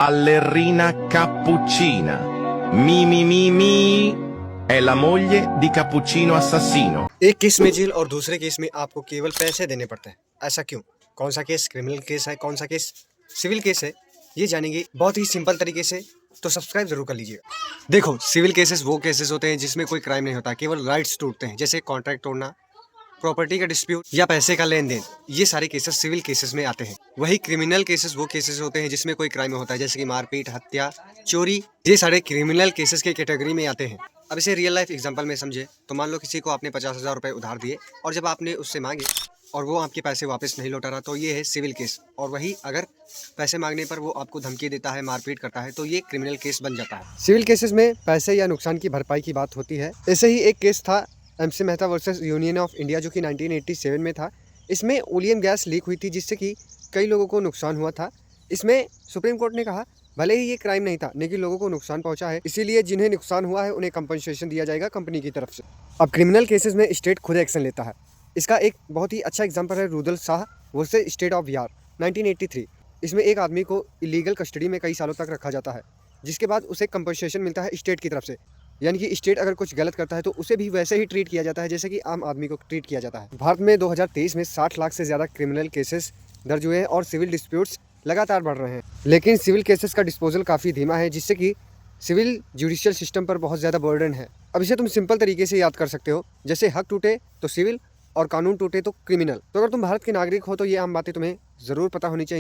Ballerina cappuccina. Mi mi mi mi è la moglie di Cappuccino Assassino. एक case में jail और दूसरे case में आपको केवल पैसे देने पड़ते हैं। ऐसा क्यों? कौन सा केस क्रिमिनल केस है, कौन सा केस सिविल केस है, ये जानेंगे बहुत ही सिंपल तरीके से। तो सब्सक्राइब जरूर कर लीजिएगा। देखो, सिविल केसेस वो केसेस होते हैं जिसमें कोई क्राइम नहीं होता, केवल राइट्स टूटते हैं, जैसे कॉन्ट्रैक्ट तोड़ना, प्रॉपर्टी का डिस्प्यूट या पैसे का लेन देन। ये सारे केसेस सिविल केसेस में आते हैं। वही क्रिमिनल केसेस वो केसेस होते हैं जिसमें कोई क्राइम होता है, जैसे कि मारपीट, हत्या, चोरी। ये सारे क्रिमिनल केसेस के कैटेगरी में आते हैं। अब इसे रियल लाइफ एग्जांपल में समझे तो मान लो किसी को आपने 50,000 रुपए उधार दिए और जब आपने उससे मांगे और वो आपके पैसे वापस नहीं लौटा रहा, तो ये है सिविल केस। और वही अगर पैसे मांगने पर वो आपको धमकी देता है, मारपीट करता है, तो ये क्रिमिनल केस बन जाता है। सिविल केसेस में पैसे या नुकसान की भरपाई की बात होती है। ऐसे ही एक केस था MC Mehta versus union of India, जो कि 1987 में था। इसमें ओलियन गैस लीक हुई थी, जिससे कि कई लोगों को नुकसान हुआ था। इसमें सुप्रीम कोर्ट ने कहा भले ही ये क्राइम नहीं था, लेकिन लोगों को नुकसान पहुंचा है, इसीलिए जिन्हें नुकसान हुआ है उन्हें कंपनसेशन दिया जाएगा कंपनी की तरफ से। अब क्रिमिनल केसेस में स्टेट खुद एक्शन लेता है। इसका एक बहुत ही अच्छा एग्जाम्पल है Rudal Shah versus state of Bihar 1983। इसमें एक आदमी को इलीगल कस्टडी में कई सालों तक रखा जाता है, जिसके बाद उसे कंपनसेशन मिलता है स्टेट की तरफ से। यानी कि स्टेट अगर कुछ गलत करता है तो उसे भी वैसे ही ट्रीट किया जाता है जैसे कि आम आदमी को ट्रीट किया जाता है। भारत में 2023 में 60 लाख से ज़्यादा क्रिमिनल केसेस दर्ज हुए हैं और सिविल डिस्प्यूट्स लगातार बढ़ रहे हैं। लेकिन सिविल केसेस का डिस्पोजल काफ़ी धीमा है, जिससे कि सिविल जुडिशियल सिस्टम पर बहुत ज़्यादा बर्डन है। अब इसे तुम सिंपल तरीके से याद कर सकते हो, जैसे हक टूटे तो सिविल और कानून टूटे तो क्रिमिनल। तो अगर तुम भारत के नागरिक हो तो ये आम बातें तुम्हें ज़रूर पता होनी चाहिए।